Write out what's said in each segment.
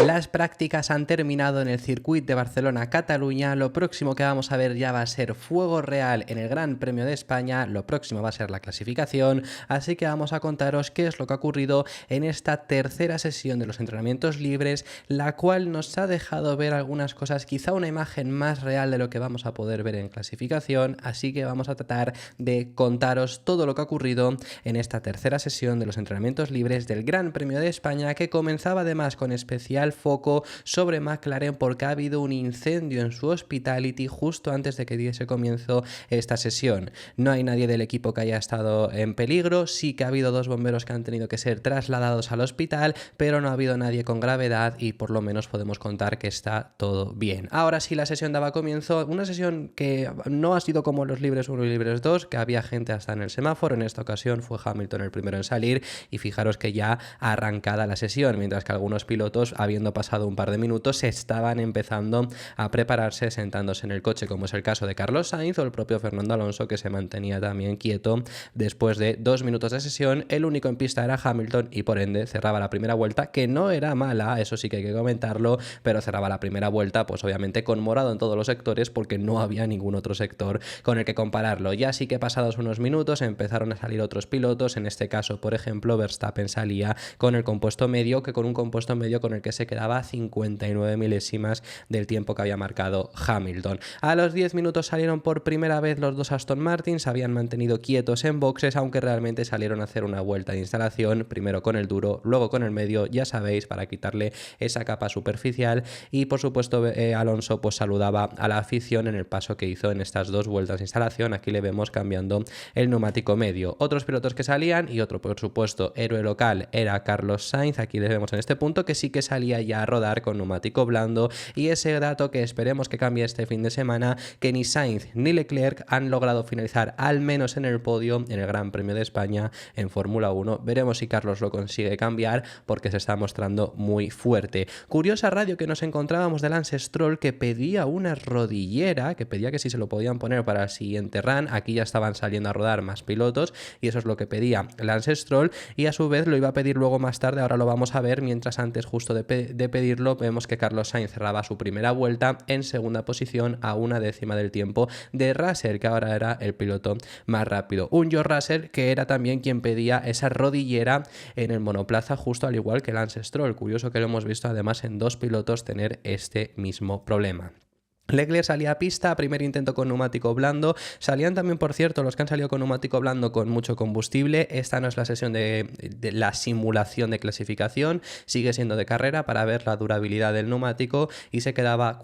Las prácticas han terminado en el Circuit de Barcelona-Cataluña. Lo próximo que vamos a ver ya va a ser fuego real en el Gran Premio de España. Lo próximo va a ser la clasificación. Así que vamos a contaros qué es lo que ha ocurrido en esta tercera sesión de los entrenamientos libres, la cual nos ha dejado ver algunas cosas, quizá una imagen más real de lo que vamos a poder ver en clasificación. Así que vamos a tratar de contaros todo lo que ha ocurrido en esta tercera sesión de los entrenamientos libres del Gran Premio de España, que comenzaba además con especial foco sobre McLaren porque ha habido un incendio en su hospitality justo antes de que diese comienzo esta sesión. No hay nadie del equipo que haya estado en peligro, sí que ha habido dos bomberos que han tenido que ser trasladados al hospital, pero no ha habido nadie con gravedad y por lo menos podemos contar que está todo bien. Ahora sí, la sesión daba comienzo, una sesión que no ha sido como los libres 1 y libres 2, que había gente hasta en el semáforo. En esta ocasión fue Hamilton el primero en salir y fijaros que ya arrancada la sesión, mientras que algunos pilotos, habiendo pasado un par de minutos, estaban empezando a prepararse sentándose en el coche, como es el caso de Carlos Sainz o el propio Fernando Alonso, que se mantenía también quieto después de 2 minutos de sesión. El único en pista era Hamilton y por ende cerraba la primera vuelta, que no era mala, eso sí que hay que comentarlo, pero cerraba la primera vuelta pues obviamente con morado en todos los sectores porque no había ningún otro sector con el que compararlo. Ya sí que pasados unos minutos empezaron a salir otros pilotos, en este caso por ejemplo Verstappen salía con el compuesto medio, que con un compuesto medio con el que se quedaba 59 milésimas del tiempo que había marcado Hamilton. A los 10 minutos salieron por primera vez los dos Aston Martin, se habían mantenido quietos en boxes, aunque realmente salieron a hacer una vuelta de instalación, primero con el duro, luego con el medio, ya sabéis, para quitarle esa capa superficial. Y por supuesto Alonso pues saludaba a la afición en el paso que hizo en estas dos vueltas de instalación. Aquí le vemos cambiando el neumático medio. Otros pilotos que salían, y otro por supuesto héroe local, era Carlos Sainz. Aquí le vemos en este punto que sí que salía ya a rodar con neumático blando, y ese dato que esperemos que cambie este fin de semana, que ni Sainz ni Leclerc han logrado finalizar al menos en el podio en el Gran Premio de España en Fórmula 1. Veremos si Carlos lo consigue cambiar porque se está mostrando muy fuerte. Curiosa radio que nos encontrábamos de Lance Stroll, que pedía una rodillera, que pedía que si se lo podían poner para el siguiente run. Aquí ya estaban saliendo a rodar más pilotos y eso es lo que pedía Lance Stroll, y a su vez lo iba a pedir luego más tarde, ahora lo vamos a ver. Mientras antes justo de pedirlo vemos que Carlos Sainz cerraba su primera vuelta en segunda posición a una décima del tiempo de Russell, que ahora era el piloto más rápido. Un George Russell que era también quien pedía esa rodillera en el monoplaza, justo al igual que Lance Stroll. Curioso que lo hemos visto además en dos pilotos tener este mismo problema. Leclerc salía a pista, primer intento con neumático blando. Salían también, por cierto, los que han salido con neumático blando con mucho combustible. Esta no es la sesión de la simulación de clasificación, sigue siendo de carrera para ver la durabilidad del neumático, y se quedaba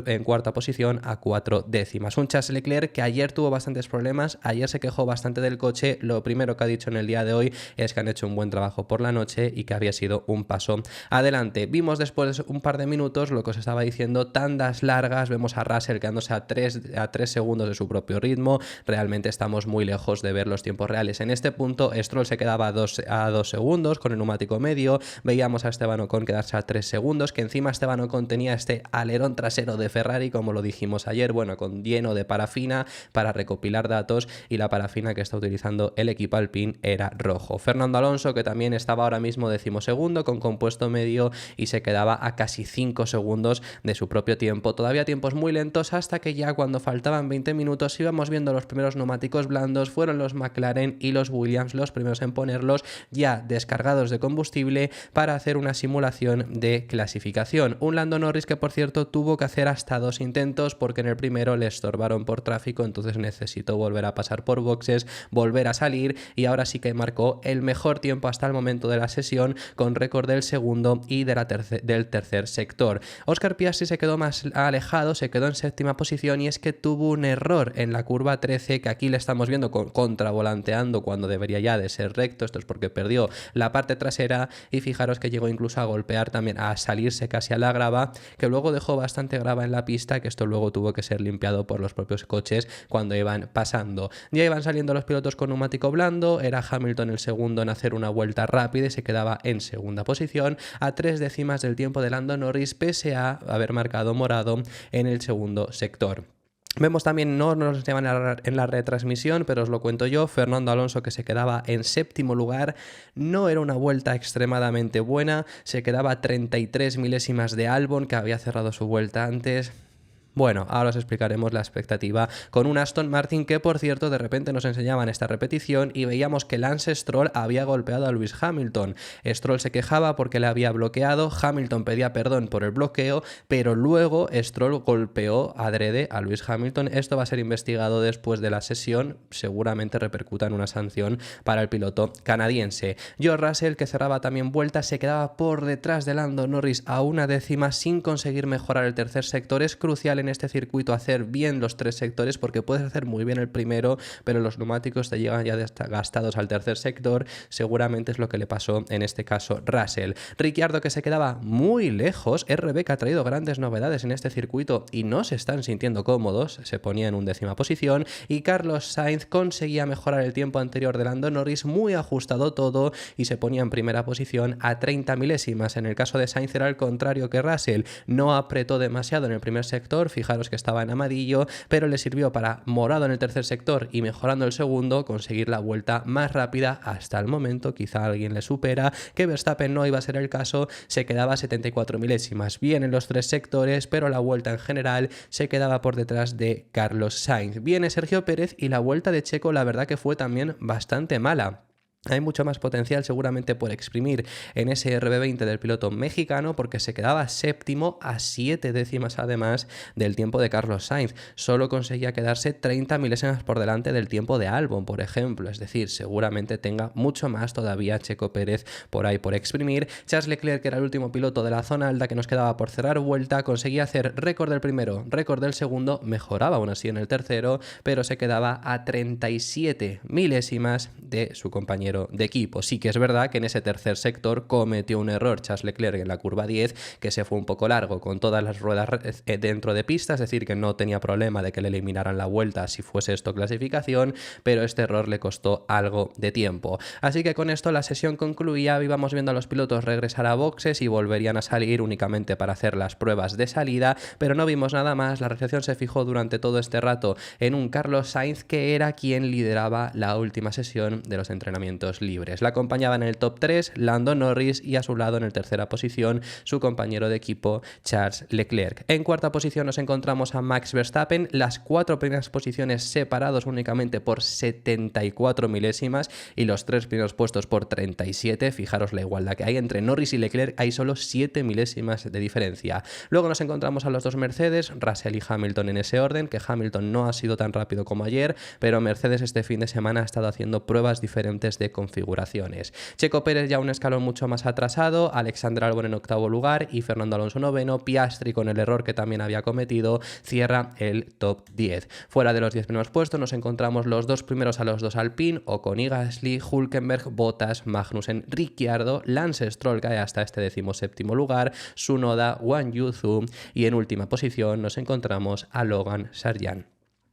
en cuarta posición a 4 décimas. Un Charles Leclerc que ayer tuvo bastantes problemas, ayer se quejó bastante del coche. Lo primero que ha dicho en el día de hoy es que han hecho un buen trabajo por la noche y que había sido un paso adelante. Vimos después un par de minutos lo que os estaba diciendo, tandas largas. Vemos a Russell quedándose a 3 segundos de su propio ritmo. Realmente estamos muy lejos de ver los tiempos reales. En este punto Stroll se quedaba a 2 segundos con el neumático medio. Veíamos a Esteban Ocon quedarse a 3 segundos, que encima Esteban Ocon tenía este alerón trasero de Ferrari, como lo dijimos ayer, bueno, con lleno de parafina para recopilar datos, y la parafina que está utilizando el equipo Alpine era rojo. Fernando Alonso, que también estaba ahora mismo 12º con compuesto medio, y se quedaba a casi 5 segundos de su propio tiempo. Todavía tiempos muy lentos, hasta que ya cuando faltaban 20 minutos íbamos viendo los primeros neumáticos blandos. Fueron los McLaren y los Williams los primeros en ponerlos ya descargados de combustible para hacer una simulación de clasificación. Un Lando Norris que, por cierto, tuvo que hacer hasta 2 intentos porque en el primero le estorbaron por tráfico, entonces necesitó volver a pasar por boxes, volver a salir, y ahora sí que marcó el mejor tiempo hasta el momento de la sesión, con récord del segundo y del tercer sector. Oscar Piastri se quedó más alejado, se quedó en séptima posición, y es que tuvo un error en la curva 13, que aquí le estamos viendo contravolanteando cuando debería ya de ser recto. Esto es porque perdió la parte trasera, y fijaros que llegó incluso a golpear también, a salirse casi a la grava, que luego dejó bastante grava en la pista, que esto luego tuvo que ser limpiado por los propios coches cuando iban pasando. Ya iban saliendo los pilotos con neumático blando, era Hamilton el segundo en hacer una vuelta rápida y se quedaba en segunda posición a 3 décimas del tiempo de Lando Norris, pese a haber marcado morado en el segundo sector. Vemos también, no nos llaman en la retransmisión, pero os lo cuento yo, Fernando Alonso, que se quedaba en séptimo lugar. No era una vuelta extremadamente buena, se quedaba a 33 milésimas de Albon, que había cerrado su vuelta antes. Bueno, ahora os explicaremos la expectativa con un Aston Martin que, por cierto, de repente nos enseñaban esta repetición y veíamos que Lance Stroll había golpeado a Lewis Hamilton. Stroll se quejaba porque le había bloqueado, Hamilton pedía perdón por el bloqueo, pero luego Stroll golpeó adrede a Lewis Hamilton. Esto va a ser investigado después de la sesión, seguramente repercuta en una sanción para el piloto canadiense. George Russell, que cerraba también vueltas, se quedaba por detrás de Lando Norris a una décima sin conseguir mejorar el tercer sector. Es crucial en este circuito hacer bien los tres sectores porque puedes hacer muy bien el primero, pero los neumáticos te llegan ya gastados al tercer sector. Seguramente es lo que le pasó en este caso Russell. Ricciardo, que se quedaba muy lejos. RB, que ha traído grandes novedades en este circuito y no se están sintiendo cómodos, se ponía en undécima posición, y Carlos Sainz conseguía mejorar el tiempo anterior de Lando Norris, muy ajustado todo, y se ponía en primera posición a 30 milésimas. En el caso de Sainz era al contrario que Russell, no apretó demasiado en el primer sector, fijaros que estaba en amarillo, pero le sirvió para, morado en el tercer sector y mejorando el segundo, conseguir la vuelta más rápida hasta el momento. Quizá alguien le supera, que Verstappen no iba a ser el caso, se quedaba a 74 milésimas, bien en los tres sectores, pero la vuelta en general se quedaba por detrás de Carlos Sainz. Viene Sergio Pérez y la vuelta de Checo, la verdad que fue también bastante mala. Hay mucho más potencial seguramente por exprimir en ese RB20 del piloto mexicano, porque se quedaba séptimo a 7 décimas además del tiempo de Carlos Sainz. Solo conseguía quedarse 30 milésimas por delante del tiempo de Albon, por ejemplo. Es decir, seguramente tenga mucho más todavía Checo Pérez por ahí por exprimir. Charles Leclerc, que era el último piloto de la zona alta que nos quedaba por cerrar vuelta, conseguía hacer récord del primero, récord del segundo, mejoraba aún así en el tercero, pero se quedaba a 37 milésimas de su compañero de equipo. Sí que es verdad que en ese tercer sector cometió un error Charles Leclerc en la curva 10, que se fue un poco largo con todas las ruedas dentro de pista, es decir, que no tenía problema de que le eliminaran la vuelta si fuese esto clasificación, pero este error le costó algo de tiempo. Así que con esto la sesión concluía, íbamos viendo a los pilotos regresar a boxes y volverían a salir únicamente para hacer las pruebas de salida, pero no vimos nada más. La recepción se fijó durante todo este rato en un Carlos Sainz, que era quien lideraba la última sesión de los entrenamientos libres. La acompañaba en el top 3 Lando Norris y a su lado en el tercera posición su compañero de equipo Charles Leclerc. En cuarta posición nos encontramos a Max Verstappen, las 4 primeras posiciones separados únicamente por 74 milésimas y los 3 primeros puestos por 37. Fijaros la igualdad que hay entre Norris y Leclerc, hay solo 7 milésimas de diferencia. Luego nos encontramos a los dos Mercedes, Russell y Hamilton en ese orden, que Hamilton no ha sido tan rápido como ayer, pero Mercedes este fin de semana ha estado haciendo pruebas diferentes de configuraciones. Checo Pérez ya un escalón mucho más atrasado, Alexander Albon en octavo lugar y Fernando Alonso noveno. Piastri, con el error que también había cometido, cierra el top 10. Fuera de los 10 primeros puestos nos encontramos los dos primeros a los dos Alpine, Ocon y Gasly, Hülkenberg, Bottas, Magnussen, Ricciardo, Lance Stroll cae hasta este 17º lugar, Tsunoda, Wang Yuzu, y en última posición nos encontramos a Logan Sargeant.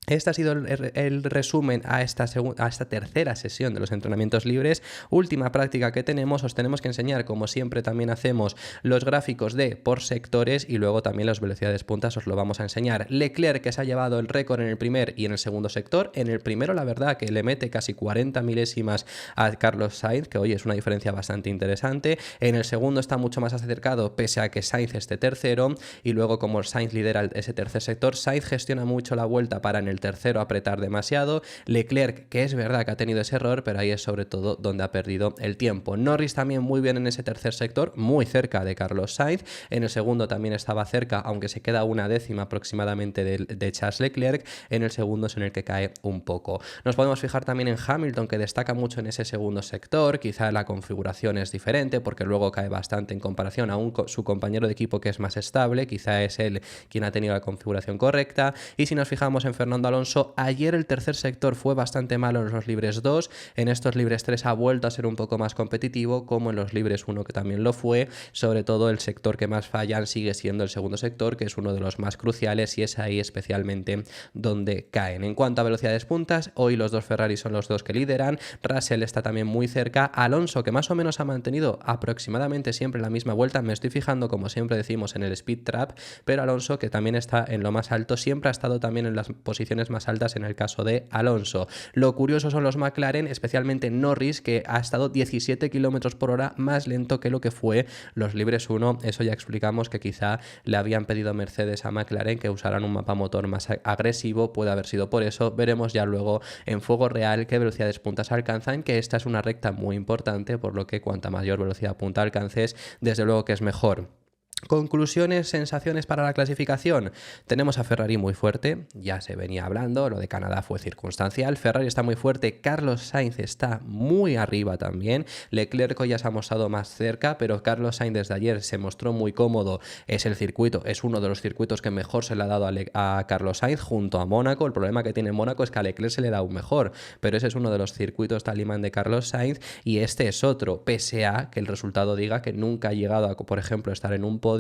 Este ha sido el resumen a esta tercera sesión de los entrenamientos libres. Última práctica que tenemos, os tenemos que enseñar, como siempre también hacemos, los gráficos de por sectores y luego también las velocidades puntas os lo vamos a enseñar. Leclerc, que se ha llevado el récord en el primer y en el segundo sector. En el primero, la verdad, que le mete casi 40 milésimas a Carlos Sainz, que hoy es una diferencia bastante interesante. En el segundo está mucho más acercado, pese a que Sainz esté tercero. Y luego, como Sainz lidera ese tercer sector, Sainz gestiona mucho la vuelta para en el tercero apretar demasiado. Leclerc, que es verdad que ha tenido ese error, pero ahí es sobre todo donde ha perdido el tiempo. Norris también muy bien en ese tercer sector, muy cerca de Carlos Sainz. En el segundo también estaba cerca, aunque se queda una décima aproximadamente de Charles Leclerc. En el segundo es en el que cae un poco. Nos podemos fijar también en Hamilton, que destaca mucho en ese segundo sector. Quizá la configuración es diferente porque luego cae bastante en comparación a su compañero de equipo, que es más estable. Quizá es él quien ha tenido la configuración correcta. Y si nos fijamos en Fernando Fernando Alonso. Ayer el tercer sector fue bastante malo en los libres 2, en estos libres 3 ha vuelto a ser un poco más competitivo, como en los libres 1 que también lo fue. Sobre todo el sector que más fallan sigue siendo el segundo sector, que es uno de los más cruciales, y es ahí especialmente donde caen. En cuanto a velocidades puntas, hoy los dos Ferrari son los dos que lideran, Russell está también muy cerca, Alonso, que más o menos ha mantenido aproximadamente siempre la misma vuelta, me estoy fijando como siempre decimos en el speed trap, pero Alonso, que también está en lo más alto, siempre ha estado también en las posiciones más altas en el caso de Alonso. Lo curioso son los McLaren, especialmente Norris, que ha estado 17 km por hora más lento que lo que fue los libres 1. Eso ya explicamos que quizá le habían pedido Mercedes a McLaren que usaran un mapa motor más agresivo, puede haber sido por eso. Veremos ya luego en fuego real qué velocidades puntas alcanzan, que esta es una recta muy importante, por lo que cuanta mayor velocidad punta alcances, desde luego que es mejor. Conclusiones, sensaciones para la clasificación. Tenemos a Ferrari muy fuerte, ya se venía hablando, lo de Canadá fue circunstancial. Ferrari está muy fuerte, Carlos Sainz está muy arriba también, Leclerc ya se ha mostrado más cerca, pero Carlos Sainz desde ayer se mostró muy cómodo. Es el circuito, es uno de los circuitos que mejor se le ha dado a Carlos Sainz junto a Mónaco. El problema que tiene Mónaco es que a Leclerc se le da aún mejor, pero ese es uno de los circuitos talimán de Carlos Sainz, y este es otro, pese a que el resultado diga que nunca ha llegado a, por ejemplo, estar en un podio.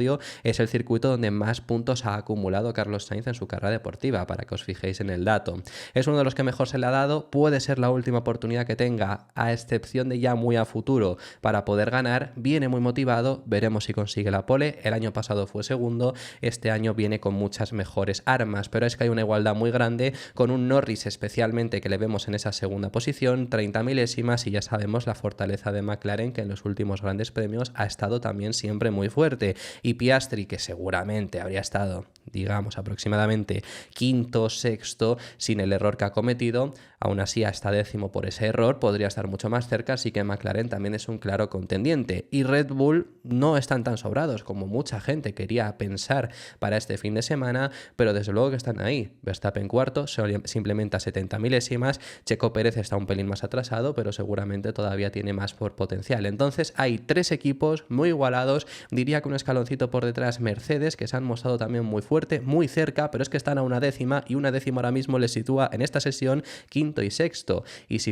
Es el circuito donde más puntos ha acumulado Carlos Sainz en su carrera deportiva, para que os fijéis en el dato. Es uno de los que mejor se le ha dado, puede ser la última oportunidad que tenga, a excepción de ya muy a futuro, para poder ganar. Viene muy motivado, veremos si consigue la pole. El año pasado fue segundo, este año viene con muchas mejores armas, pero es que hay una igualdad muy grande con un Norris especialmente que le vemos en esa segunda posición, 30 milésimas, y ya sabemos la fortaleza de McLaren, que en los últimos grandes premios ha estado también siempre muy fuerte. Y Piastri, que seguramente habría estado, digamos, aproximadamente quinto, sexto, sin el error que ha cometido, aún así hasta décimo por ese error, podría estar mucho más cerca, así que McLaren también es un claro contendiente. Y Red Bull no están tan sobrados como mucha gente quería pensar para este fin de semana, pero desde luego que están ahí. Verstappen cuarto, simplemente a 70 milésimas, Checo Pérez está un pelín más atrasado, pero seguramente todavía tiene más por potencial. Entonces hay tres equipos muy igualados, diría que un escaloncito por detrás Mercedes, que se han mostrado también muy fuerte, muy cerca, pero es que están a una décima, y una décima ahora mismo les sitúa en esta sesión quinto y sexto, y si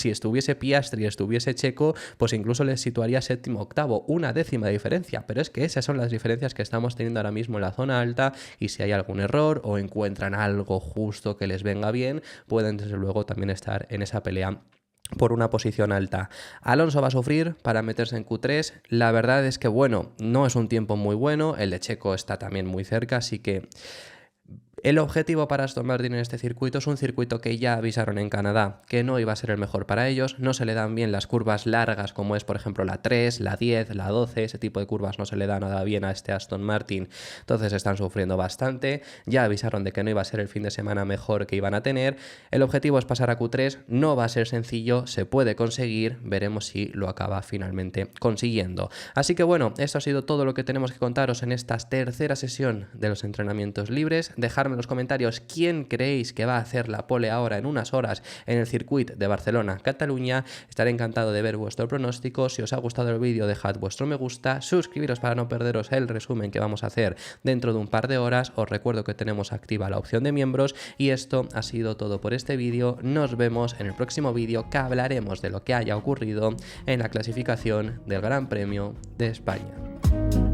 estuviese Piastri, estuviese Checo, pues incluso les situaría séptimo, octavo, una décima de diferencia. Pero es que esas son las diferencias que estamos teniendo ahora mismo en la zona alta, y si hay algún error o encuentran algo justo que les venga bien, pueden desde luego también estar en esa pelea por una posición alta. Alonso va a sufrir para meterse en Q3. La verdad es que, bueno, no es un tiempo muy bueno, el de Checo está también muy cerca, así que el objetivo para Aston Martin en este circuito es un circuito que ya avisaron en Canadá que no iba a ser el mejor para ellos. No se le dan bien las curvas largas, como es por ejemplo la 3, la 10, la 12, ese tipo de curvas no se le da nada bien a este Aston Martin, entonces están sufriendo bastante. Ya avisaron de que no iba a ser el fin de semana mejor que iban a tener. El objetivo es pasar a Q3, no va a ser sencillo, se puede conseguir, veremos si lo acaba finalmente consiguiendo. Así que bueno, esto ha sido todo lo que tenemos que contaros en esta tercera sesión de los entrenamientos libres. Dejadme en los comentarios quién creéis que va a hacer la pole ahora en unas horas en el circuito de Barcelona-Cataluña. Estaré encantado de ver vuestro pronóstico. Si os ha gustado el vídeo, dejad vuestro me gusta, suscribiros para no perderos el resumen que vamos a hacer dentro de un par de horas. Os recuerdo que tenemos activa la opción de miembros, y esto ha sido todo por este vídeo. Nos vemos en el próximo vídeo, que hablaremos de lo que haya ocurrido en la clasificación del Gran Premio de España.